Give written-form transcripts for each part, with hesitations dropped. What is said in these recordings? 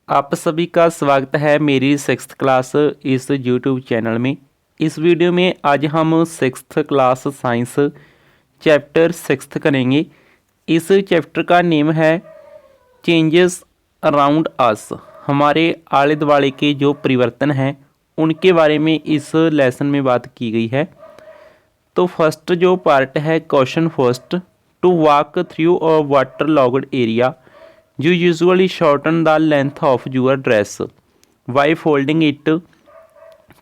आप सभी का स्वागत है मेरी सिक्स्थ क्लास इस यूट्यूब चैनल में। इस वीडियो में आज हम sixth class science chapter sixth करेंगे। इस चैप्टर का नेम है चेंजेस अराउंड अस। हमारे आले दुआले के जो परिवर्तन हैं उनके बारे में इस लेसन में बात की गई है। तो फर्स्ट जो पार्ट है, question first, to walk through a waterlogged area you usually shorten the length of your dress by folding it,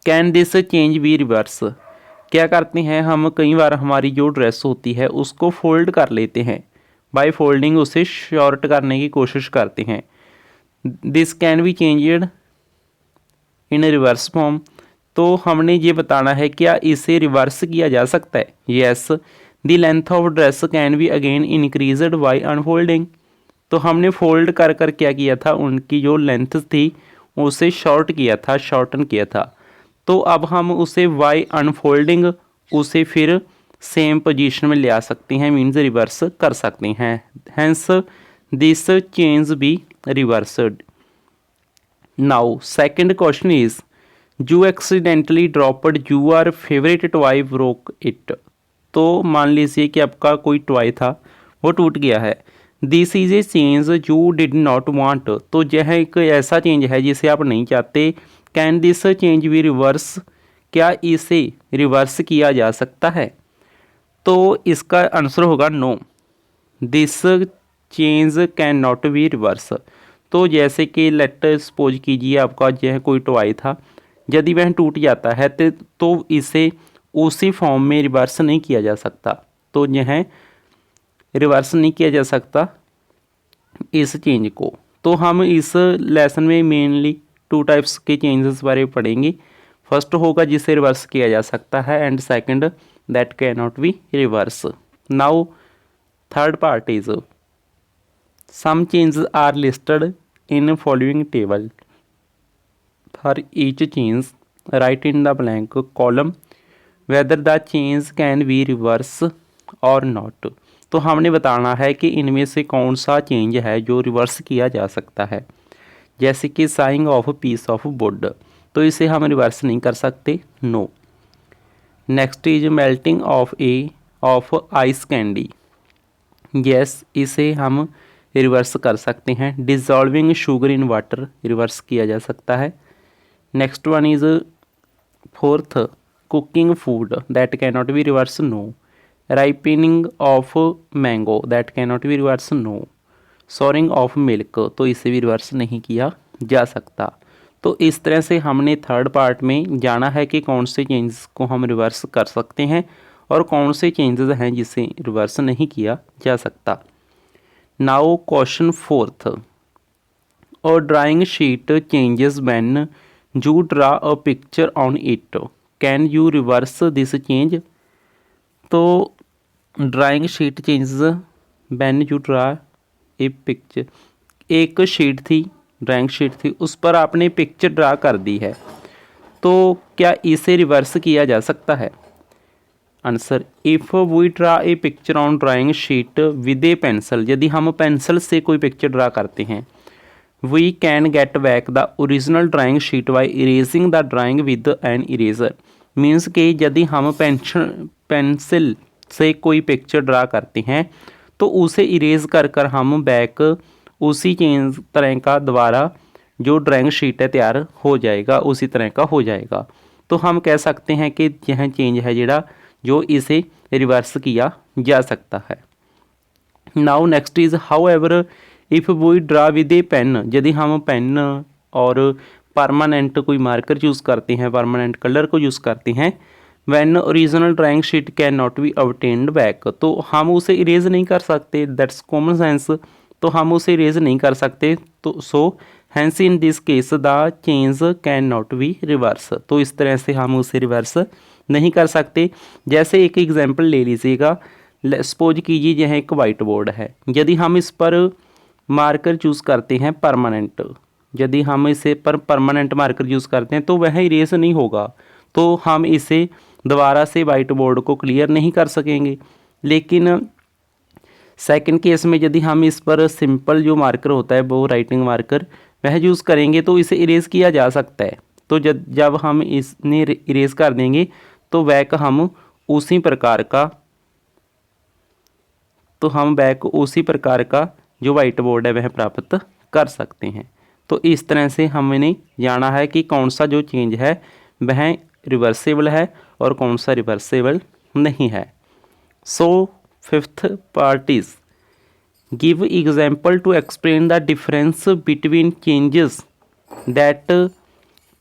can this change be reverse? क्या करते हैं हम, कई बार हमारी जो ड्रेस होती है उसको फोल्ड कर लेते हैं, बाय फोल्डिंग उसे शॉर्ट करने की कोशिश करते हैं। This can be changed in reverse form. तो हमने ये बताना है क्या इसे रिवर्स किया जा सकता है। Yes, the length of dress can be again increased by unfolding. तो हमने फोल्ड कर कर क्या किया था, उनकी जो लेंथ थी उसे शॉर्ट किया था, शॉर्टन किया था। तो अब हम उसे बाय अनफोल्डिंग उसे फिर सेम पोजीशन में ले आ सकते हैं, मीन्स रिवर्स कर सकते हैं। Hence this change be reversed. Now second question is, you accidentally dropped your favourite toy broke it. तो मान लीजिए कि आपका कोई टॉय था वो टूट गया है। This is a change you did not want. तो यह एक ऐसा चेंज है जिसे आप नहीं चाहते। Can this change be reverse? क्या इसे रिवर्स किया जा सकता है? तो इसका आंसर होगा no, this change can not be reverse. तो जैसे कि लेट सपोज कीजिए आपका यह कोई टॉय था, यदि वह टूट जाता है तो इसे उसी फॉर्म में रिवर्स नहीं किया जा सकता। तो यह रिवर्स नहीं किया जा सकता इस चेंज को। तो हम इस लेसन में मेनली टू टाइप्स के चेंजेस बारे में पढ़ेंगे। फर्स्ट होगा जिसे रिवर्स किया जा सकता है and second that can not be reverse. Now third part is, some changes are listed in following table. For each change write in the blank column whether the change can be reverse और not. तो हमने बताना है कि इनमें से कौन सा चेंज है जो रिवर्स किया जा सकता है। जैसे कि sawing of piece of wood, तो इसे हम रिवर्स नहीं कर सकते, no. Next is melting of ice candy, yes, इसे हम रिवर्स कर सकते हैं। Dissolving sugar in water reverse किया जा सकता है। Next one is fourth, cooking food that can not be reverse, no. Ripening of mango that can not be reverse, no. Souring of milk, तो इसे भी रिवर्स नहीं किया जा सकता। तो इस तरह से हमने थर्ड पार्ट में जाना है कि कौन से चेंजेस को हम रिवर्स कर सकते हैं और कौन से चेंजेस हैं जिसे रिवर्स नहीं किया जा सकता। नाउ क्वेश्चन फोर्थ, और drawing sheet changes when you draw a picture on it, can you reverse this change? तो drawing sheet changes when you draw a picture, एक शीट थी, ड्राइंग शीट थी, उस पर आपने पिक्चर ड्रा कर दी है, तो क्या इसे रिवर्स किया जा सकता है? Answer, if we draw a picture on drawing sheet with a pencil, यदि हम पेंसिल से कोई पिक्चर ड्रा करते हैं, we can get back the original drawing sheet by erasing the drawing with an eraser. Means कि यदि हम pencil से कोई पिक्चर ड्रा करते हैं तो उसे इरेज कर कर हम बैक उसी चेंज तरह का दोबारा जो ड्राइंग शीट है तैयार हो जाएगा, उसी तरह का हो जाएगा। तो हम कह सकते हैं कि यह चेंज है जिहड़ा जो इसे रिवर्स किया जा सकता है। Now next is, however if we draw with a pen, यदि हम पेन और परमानेंट कोई मार्कर यूज़ करते हैं, परमानेंट कलर को यूज़ करते हैं, when original drawing sheet can not be obtained back, तो हम उसे इरेज नहीं कर सकते, दैट्स कॉमन सेंस। तो हम उसे इरेज नहीं कर सकते, तो so hence in this case the change can not be reverse. तो इस तरह से हम उसे रिवर्स नहीं कर सकते। जैसे एक एग्जांपल ले लीजिएगा, सपोज कीजिए यह एक वाइट बोर्ड है, यदि हम इस पर मार्कर चूज़ करते हैं परमानेंट, यदि हम इसे पर परमानेंट मार्कर यूज़ करते हैं तो वह इरेज नहीं होगा, तो हम इसे दोबारा से वाइट बोर्ड को क्लियर नहीं कर सकेंगे। लेकिन सेकंड केस में यदि हम इस पर सिंपल जो मार्कर होता है वो राइटिंग मार्कर वह यूज़ करेंगे तो इसे इरेज़ किया जा सकता है। तो जब हम इसने इरेज़ कर देंगे तो बैक हम उसी प्रकार का जो वाइट बोर्ड है वह प्राप्त कर सकते हैं। तो इस तरह से हमने जाना है कि कौन सा जो चेंज है वह रिवर्सेबल है और कौन सा रिवर्सेबल नहीं है। So fifth part is give example to explain the difference between changes that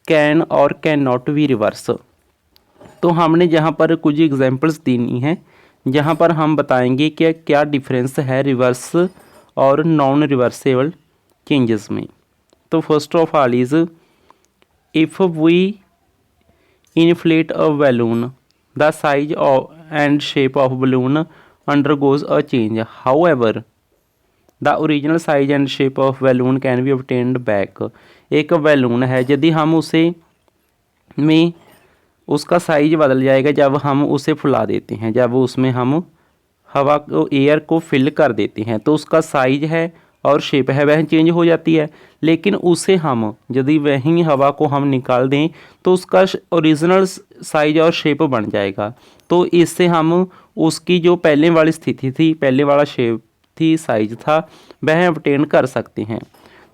can और कैन नॉट बी रिवर्स। तो हमने जहाँ पर कुछ एग्जाम्पल्स देनी हैं जहाँ पर हम बताएंगे कि क्या डिफरेंस है रिवर्स और नॉन रिवर्सेबल चेंजेस में। तो first of all is if we inflate a balloon the size and shape of balloon undergoes a change. However, the original size and shape of balloon can be obtained back. एक balloon है, यदि हम उसका size बदल जाएगा जब हम उसे फुला देते हैं, जब उसमें हम हवा को एयर को फिल कर देते हैं तो उसका साइज है और शेप है वह चेंज हो जाती है। लेकिन उसे हम यदि वही हवा को हम निकाल दें तो उसका ओरिजिनल साइज और शेप बन जाएगा। तो इससे हम उसकी जो पहले वाली स्थिति थी, पहले वाला शेप थी, साइज था, वह ऑब्टेन कर सकते हैं।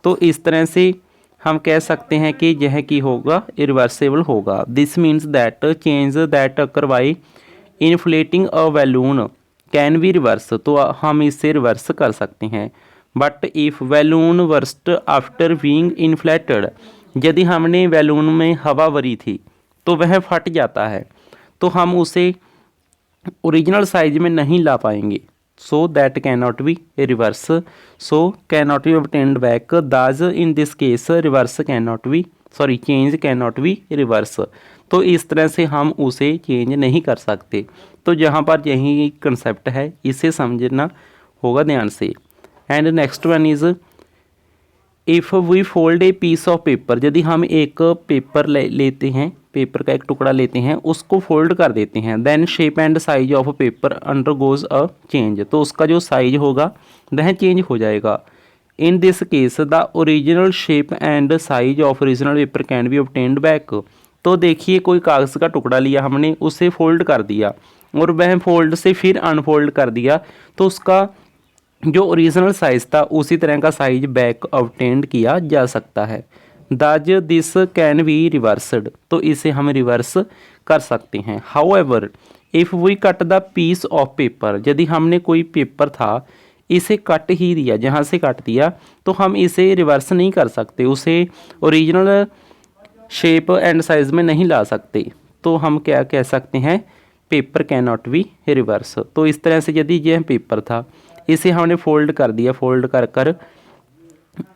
तो इस तरह से हम कह सकते हैं कि यह की होगा इरिवर्सेबल होगा। This means that change that occur by inflating a balloon can be reverse. तो हम इसे रिवर्स कर सकते हैं। But if balloon worst after being inflated, यदि हमने बैलून में हवा भरी थी तो वह फट जाता है तो हम उसे ओरिजिनल साइज में नहीं ला पाएंगे। So that can not be reverse, so can not be obtained back. Thus in this case reverse can not be change can not be reverse. तो इस तरह से हम उसे चेंज नहीं कर सकते। तो जहाँ पर यही कंसेप्ट है इसे समझना होगा ध्यान से। And next one is if we fold a piece of paper, यदि हम एक पेपर लेते हैं, पेपर का एक टुकड़ा लेते हैं, उसको फोल्ड कर देते हैं, then shape and size of paper undergoes a change, तो उसका जो साइज होगा वह चेंज हो जाएगा। In this case the original shape and size of original paper can be obtained back. तो देखिए कोई कागज़ का टुकड़ा लिया हमने, उसे फोल्ड कर दिया और वह फोल्ड से फिर अनफोल्ड कर दिया तो उसका जो ओरिजिनल साइज़ था उसी तरह का साइज बैक ऑब्टेन्ड किया जा सकता है। दाज दिस कैन बी रिवर्सड, तो इसे हम रिवर्स कर सकते हैं। However if we cut the piece of paper, यदि हमने कोई पेपर था इसे कट ही दिया, जहाँ से कट दिया, तो हम इसे रिवर्स नहीं कर सकते, उसे ओरिजिनल शेप एंड साइज में नहीं ला सकते। तो हम क्या कह सकते हैं, paper can not be reverse. तो इस तरह से यदि यह पेपर था, इसे हमने फोल्ड कर दिया, फोल्ड कर कर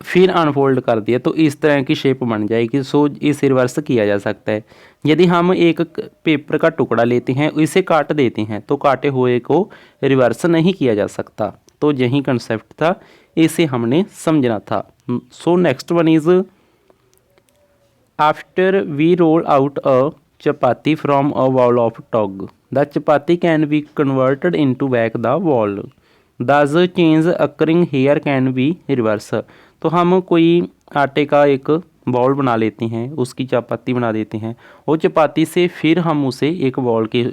फिर अनफोल्ड कर दिया, तो इस तरह की शेप बन जाएगी। सो इसे रिवर्स किया जा सकता है। यदि हम एक पेपर का टुकड़ा लेते हैं, इसे काट देते हैं, तो काटे हुए को रिवर्स नहीं किया जा सकता। तो यही कंसेप्ट था, इसे हमने समझना था। So next one is after we roll out a chapati from a wall of tog, the chapati can be converted into back the wall. Thus change occurring here can be reverse. तो हम कोई आटे का एक ball बना लेते हैं, उसकी चपाती बना देते हैं, वो चपाती से फिर हम उसे एक बॉल के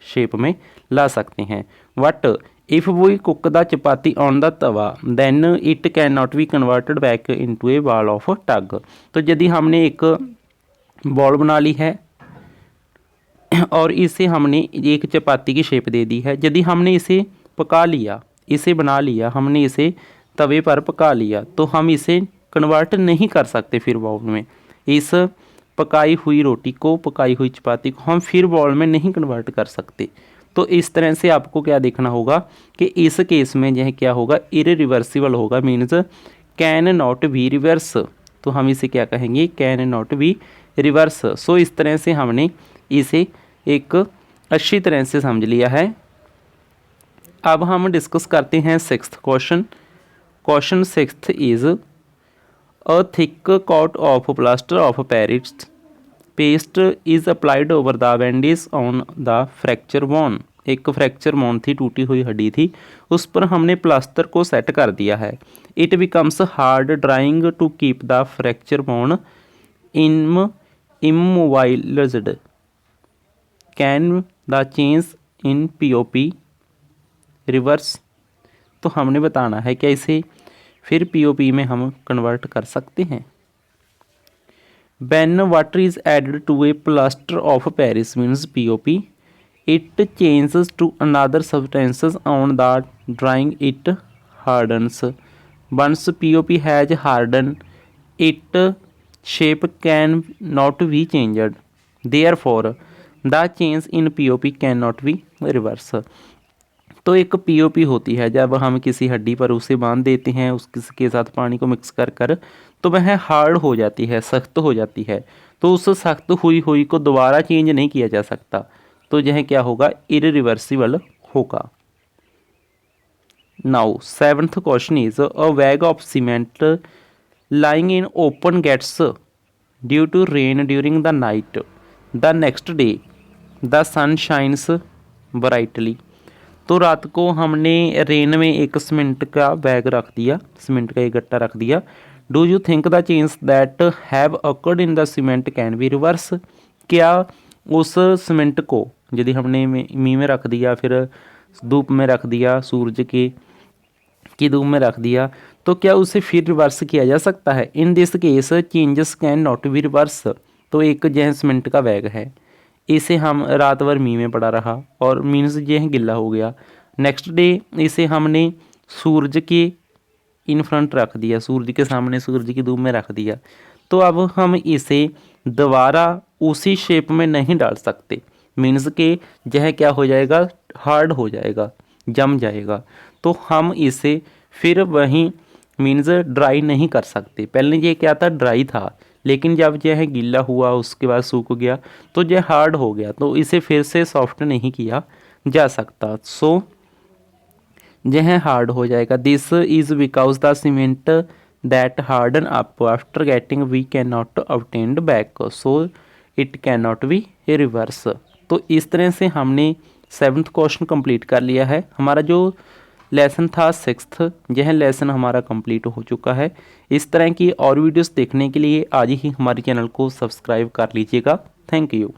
शेप में ला सकते हैं। But if we cook the chapati on the tava then it can not be converted back into a ball of dough. तो यदि हमने एक बॉल बना ली है और इसे हमने एक चपाती की शेप दे दी है, यदि हमने इसे पका लिया, इसे बना लिया, हमने इसे तवे पर पका लिया, तो हम इसे कन्वर्ट नहीं कर सकते फिर बाउल में। इस पकाई हुई रोटी को, पकाई हुई चपाती को हम फिर बाउल में नहीं कन्वर्ट कर सकते। तो इस तरह से आपको क्या देखना होगा कि इस केस में यह क्या होगा, इरिवर्सिबल होगा, means can not be reverse. तो हम इसे क्या कहेंगे, कैन नॉट बी रिवर्स। सो इस तरह से हमने इसे एक अच्छी तरह से समझ लिया है। अब हम डिस्कस करते हैं sixth question. Question sixth is a thick coat of plaster of Paris paste is applied over the bandage on the fracture bone. एक फ्रैक्चर बोन थी, टूटी हुई हड्डी थी, उस पर हमने प्लास्टर को सेट कर दिया है। It becomes hard drawing to keep the fracture bone immobilised. Can the change in POP reverse. तो हमने बताना है क्या इसे फिर पीओपी में हम कन्वर्ट कर सकते हैं। When water is added to a plaster of Paris means POP, it changes to another substances on the drying, it hardens. Once POP has hardened, its shape can not be changed. Therefore, the change in POP cannot be reversed. तो एक POP होती है, जब हम किसी हड्डी पर उसे बांध देते हैं उसके साथ पानी को मिक्स कर कर, तो वह हार्ड हो जाती है, सख्त हो जाती है। तो उस सख्त हुई को दोबारा चेंज नहीं किया जा सकता, तो यह क्या होगा, इरिवर्सिबल होगा। Now 7th question is a bag of cement lying in open gates due to rain during the night. The next day the sun shines brightly. तो रात को हमने रेन में एक सीमेंट का बैग रख दिया, सीमेंट का एक गट्टा रख दिया। Do you think the change that have occurred in the cement can be reverse. क्या उस सीमेंट को यदि हमने मी में रख दिया, फिर धूप में रख दिया, सूरज की धूप में रख दिया, तो क्या उसे फिर रिवर्स किया जा सकता है। इन this case changes can not be reverse. तो एक यह सीमेंट का बैग है, इसे हम रात भर मी में पड़ा रहा और मीन्स यह गिला हो गया। नेक्स्ट डे इसे हमने सूरज के इन फ्रंट रख दिया, सूरज के सामने सूरज की धूप में रख दिया। तो अब हम इसे दोबारा उसी शेप में नहीं डाल सकते, मीन्स के यह क्या हो जाएगा, हार्ड हो जाएगा, जम जाएगा। तो हम इसे फिर वहीं मीन्स ड्राई नहीं कर सकते। पहले ये क्या था, ड्राई था, लेकिन जब यह गीला हुआ उसके बाद सूख गया तो यह हार्ड हो गया, तो इसे फिर से सॉफ्ट नहीं किया जा सकता। सो यह हार्ड हो जाएगा। This is because the cement that harden up after getting we can not obtained back, so it can not be reverse. तो इस तरह से हमने 7th क्वेश्चन कंप्लीट कर लिया है। हमारा जो लेसन था 6th, यह लेसन हमारा कंप्लीट हो चुका है। इस तरह की और वीडियोस देखने के लिए आज ही हमारे चैनल को सब्सक्राइब कर लीजिएगा। Thank you.